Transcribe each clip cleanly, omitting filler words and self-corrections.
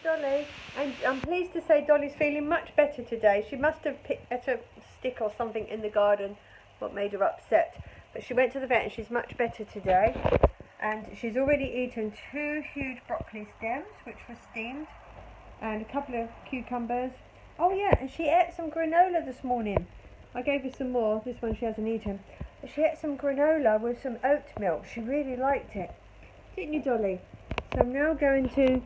Dolly, and I'm pleased to say Dolly's feeling much better today. She must have picked at a stick or something in the garden, what made her upset. But she went to the vet and she's much better today. And she's already eaten 2 huge broccoli stems, which were steamed, and a couple of cucumbers. Oh yeah, and she ate some granola this morning. I gave her some more. This one she hasn't eaten. But she ate some granola with some oat milk. She really liked it. Didn't you, Dolly? So I'm now going to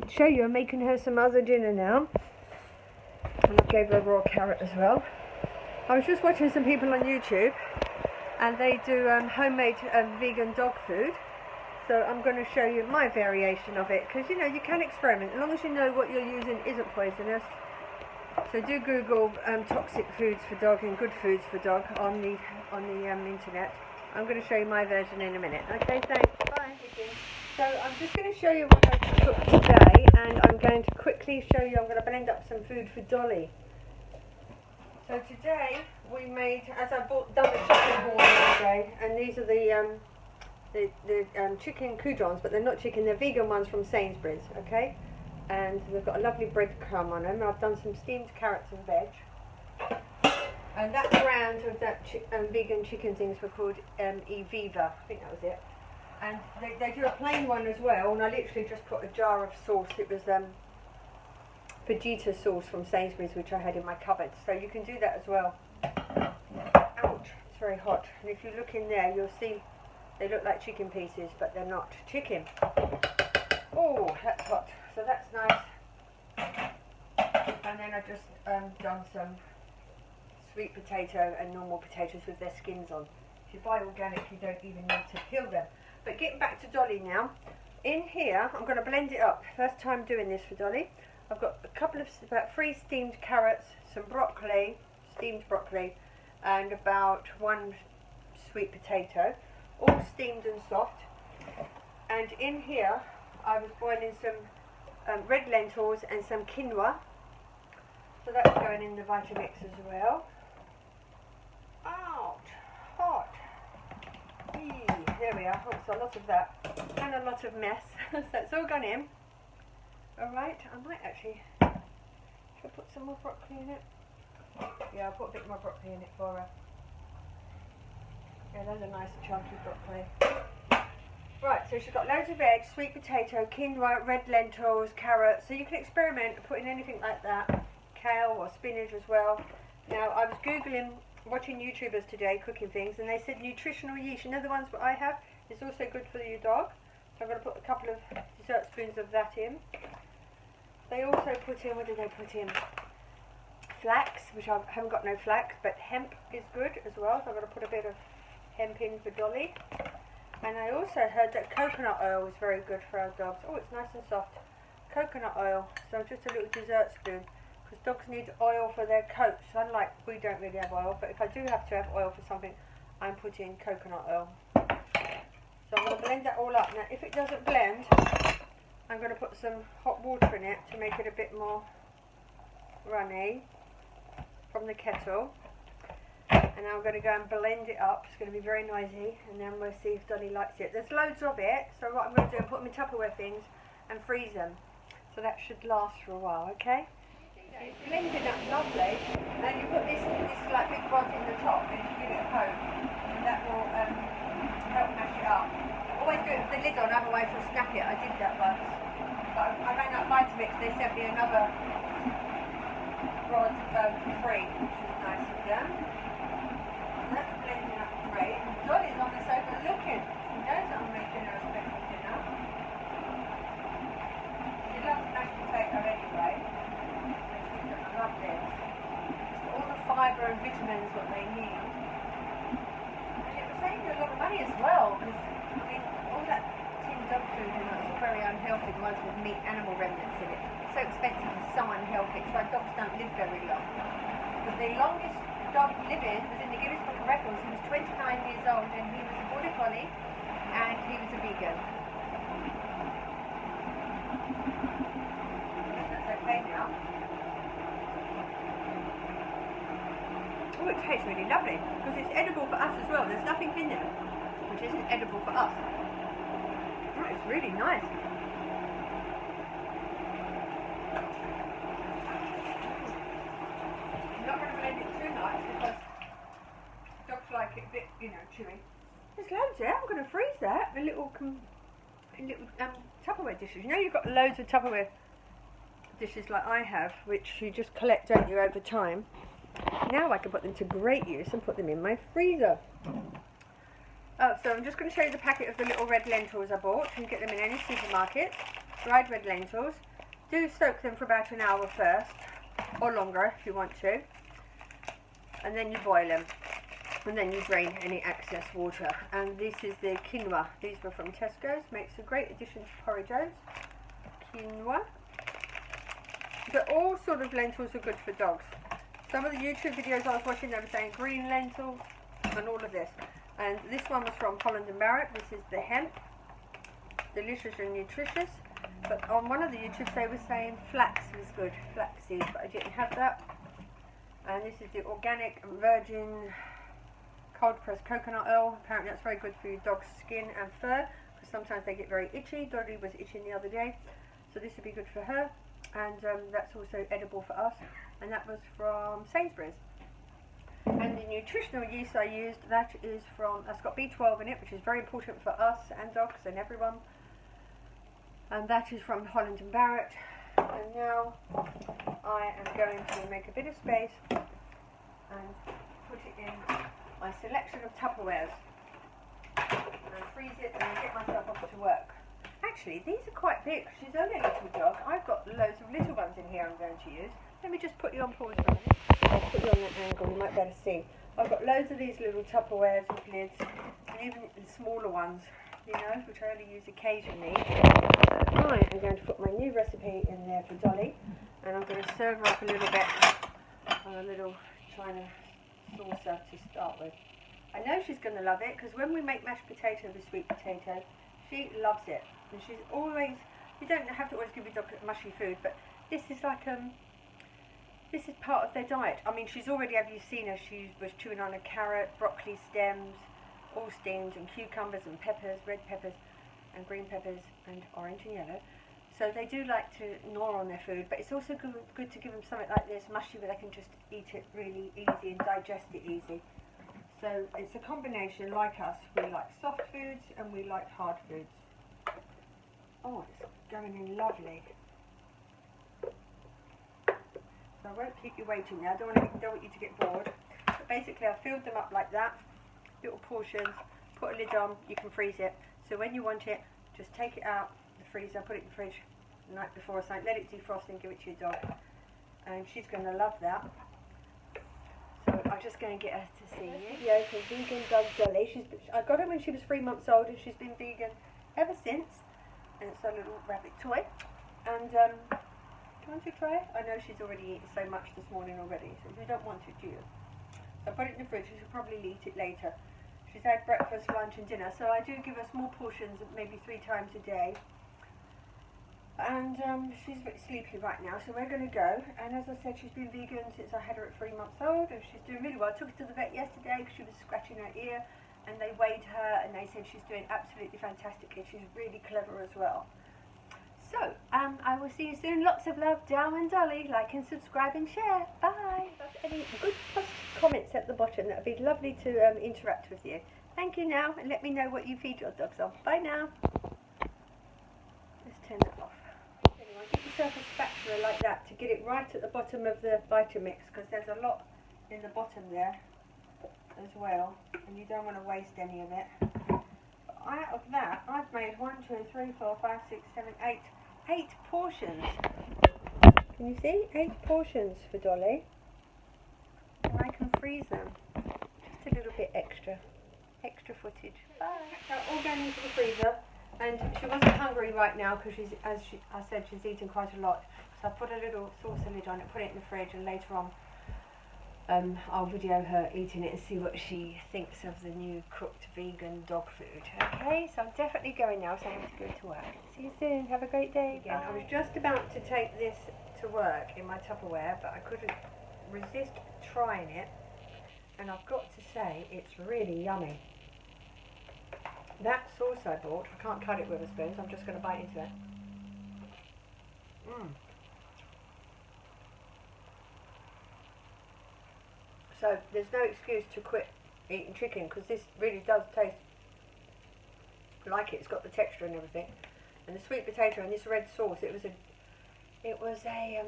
show you. I'm making her some other dinner now. And I gave her a raw carrot as well. I was just watching some people on YouTube, and they do homemade vegan dog food. So I'm going to show you my variation of it, because you know, you can experiment as long as you know what you're using isn't poisonous. So do Google toxic foods for dog and good foods for dog on the internet. I'm going to show you my version in a minute. Okay, thanks. Bye. So I'm just going to show you what I cooked today, and I'm going to quickly show you. I'm going to blend up some food for Dolly. So today we made, as I done the chicken haul the other day, and these are the chicken croutons, but they're not chicken, they're vegan ones from Sainsbury's, okay? And they've got a lovely breadcrumb on them. I've done some steamed carrots and veg. And that brand of that vegan chicken things were called Eviva, I think that was it. And they do a plain one as well, and I literally just put a jar of sauce. It was Vegeta sauce from Sainsbury's, which I had in my cupboard. So you can do that as well. Ouch, it's very hot. And if you look in there, you'll see they look like chicken pieces, but they're not chicken. Oh, that's hot. So that's nice. And then I just done some sweet potato and normal potatoes with their skins on. If you buy organic, you don't even need to peel them. But getting back to Dolly now. In here, I'm going to blend it up. First time doing this for Dolly. I've got about 3 steamed carrots, some broccoli, steamed broccoli, and about 1 sweet potato, all steamed and soft. And in here, I was boiling some red lentils and some quinoa. So that's going in the Vitamix as well. Ouch, hot. There we are. Oh, so a lot of that, and a lot of mess. So it's all gone in. Alright, I might actually, should I put some more broccoli in it? Yeah, I'll put a bit more broccoli in it for her. Yeah, those are nice chunky broccoli. Right, so she's got loads of veg, sweet potato, quinoa, red lentils, carrots. So you can experiment putting anything like that. Kale or spinach as well. Now, I was Googling, watching YouTubers today, cooking things, and they said nutritional yeast, you know the ones that I have, is also good for your dog. So I'm going to put a couple of dessert spoons of that in. They also put in, what did they put in? Flax, which I haven't got no flax, but hemp is good as well. So I'm going to put a bit of hemp in for Dolly. And I also heard that coconut oil is very good for our dogs. Oh, it's nice and soft. Coconut oil, so just a little dessert spoon. Because dogs need oil for their coats. Unlike we don't really have oil, but if I do have to have oil for something, I'm putting coconut oil. So I'm going to blend that all up. Now, if it doesn't blend, I'm going to put some hot water in it to make it a bit more runny from the kettle. And I'm going to go and blend it up. It's going to be very noisy, and then we'll see if Dolly likes it. There's loads of it, so what I'm going to do is put them in Tupperware things and freeze them. So that should last for a while, okay? It's blended up lovely, and you put this like big rod in the top, and you give it a poke, and that will help mash it up. Always do it with the lid on, otherwise you'll snap it. I did that once. But I rang up Vitamix, they sent me another rod for free, which was nice of them. And that's blending up great. Dolly's on the sofa looking. She knows that I'm making her a special dinner. She loves mashed potato anyway. I love this. It's got all the fibre and vitamins what they need. And it was saving a lot of money as well, because I mean, all that tin dog food in it is all very unhealthy, the ones with meat animal remnants in it. It's so expensive and so unhealthy, it's why dogs don't live very long. But the longest dog living was in the Guinness Book of Records. He was 29 years old, and he was a border collie, and he was a vegan. That's okay now. Oh, it tastes really lovely, because it's edible for us as well. There's nothing in there which isn't edible for us. Oh, it's really nice. chewy. There's loads there. I'm going to freeze that in little Tupperware dishes. You know, you've got loads of Tupperware dishes like I have, which you just collect, don't you, over time. Now I can put them to great use and put them in my freezer. Oh, so I'm just going to show you the packet of the little red lentils I bought. You can get them in any supermarket. Dried red lentils. Do soak them for about an hour first, or longer if you want to. And then you boil them. And then you drain any excess water. And this is the quinoa. These were from Tesco's. Makes a great addition to porridges. Quinoa. But all sort of lentils are good for dogs. Some of the YouTube videos I was watching, they were saying green lentils and all of this. And this one was from Holland & Barrett. This is the hemp. Delicious and nutritious. But on one of the YouTubes they were saying flax was good. Flaxseed, but I didn't have that. And this is the organic virgin cold pressed coconut oil. Apparently that's very good for your dog's skin and fur, because sometimes they get very itchy. Dolly was itching the other day, so this would be good for her. And that's also edible for us, and that was from Sainsbury's. And the nutritional yeast I used, that is from, that's got B12 in it, which is very important for us and dogs and everyone. And that is from Holland & Barrett. And now I am going to make a bit of space and put it in my selection of Tupperwares and freeze it and get myself off to work. Actually, these are quite big. She's only a little dog. I've got loads of little ones in here I'm going to use. Let me just put you on pause for a minute. I'll put you on that angle, you might better see. I've got loads of these little Tupperwares with lids, and even the smaller ones, you know, which I only use occasionally. I am going to put my new recipe in there for Dolly, and I'm going to serve her up a little bit on a little China saucer to start with. I know she's going to love it, because when we make mashed potato with sweet potato, she loves it. And she's always, you don't have to always give your dog mushy food, but this is like, this is part of their diet. I mean, she's already, have you seen her, she was chewing on a carrot, broccoli stems, all steamed, and cucumbers and peppers, red peppers and green peppers and orange and yellow. So they do like to gnaw on their food, but it's also good to give them something like this, mushy, where they can just eat it really easy and digest it easy. So it's a combination, like us, we like soft foods and we like hard foods. Oh, it's going in lovely. So I won't keep you waiting now, I don't want you to get bored. But basically I filled them up like that, little portions, put a lid on, you can freeze it. So when you want it, just take it out the freezer, put it in the fridge the night before or something, let it defrost and give it to your dog. And she's going to love that. So I'm just going to get her to see you. Video for vegan dog Dolly. I got her when she was 3 months old, and she's been vegan ever since. And it's a little rabbit toy. And do you want to try it? I know she's already eaten so much this morning already, so you don't want it, do you? So I put it in the fridge, she'll probably eat it later. She's had breakfast, lunch and dinner, so I do give her small portions, maybe 3 times a day. And she's a bit sleepy right now, so we're going to go. And as I said, she's been vegan since I had her at 3 months old, and she's doing really well. I took her to the vet yesterday because she was scratching her ear, and they weighed her and they said she's doing absolutely fantastically. She's really clever as well. So, I will see you soon. Lots of love, Dal and Dolly. Like and subscribe and share. Bye. Any good comments at the bottom, that would be lovely to interact with you. Thank you now, and let me know what you feed your dogs on. Bye now. Let's turn that off. Anyway, get yourself a spatula like that to get it right at the bottom of the Vitamix, because there's a lot in the bottom there as well, and you don't want to waste any of it. But out of that, I've made 1, 2, 3, 4, 5, 6, 7, 8 portions. Can you see? 8 portions for Dolly. And I can freeze them. Just a little bit extra footage. Bye. So all going into the freezer, and she wasn't hungry right now because I said, she's eaten quite a lot. So I put a little saucer lid on it, put it in the fridge, and later on I'll video her eating it and see what she thinks of the new cooked vegan dog food. Okay, so I'm definitely going now, so I have to go to work. See you soon. Have a great day. Again, I was just about to take this to work in my Tupperware, but I couldn't resist trying it, and I've got to say it's really yummy. That sauce I bought, I can't cut it with a spoon, so I'm just going to bite into it. So there's no excuse to quit eating chicken, because this really does taste like it. It's got the texture and everything, and the sweet potato and this red sauce. It was a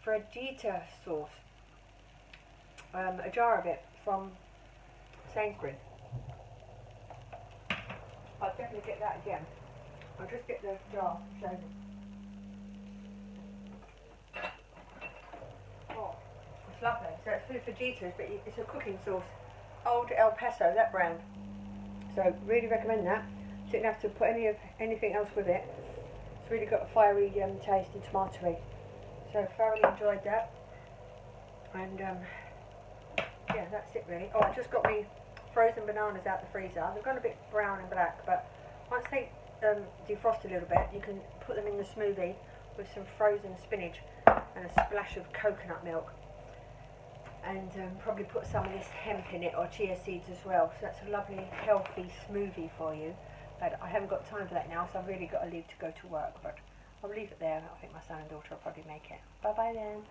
Fragita sauce, a jar of it from Sainsbury's. I'll definitely get that again. I'll just get the jar. So. Oh, it's lovely. So it's food Fajitas, but it's a cooking sauce. Old El Paso, that brand. So really recommend that. So you don't have to put anything else with it. It's really got a fiery taste and tomatoey. So thoroughly enjoyed that. And yeah, that's it really. Oh, I just got me frozen bananas out the freezer. They've gone a bit brown and black, but once they defrost a little bit, you can put them in the smoothie with some frozen spinach and a splash of coconut milk. And probably put some of this hemp in it, or chia seeds as well. So that's a lovely healthy smoothie for you. But I haven't got time for that now, so I've really got to leave to go to work. But I'll leave it there. I think my son and daughter will probably make it. Bye bye then.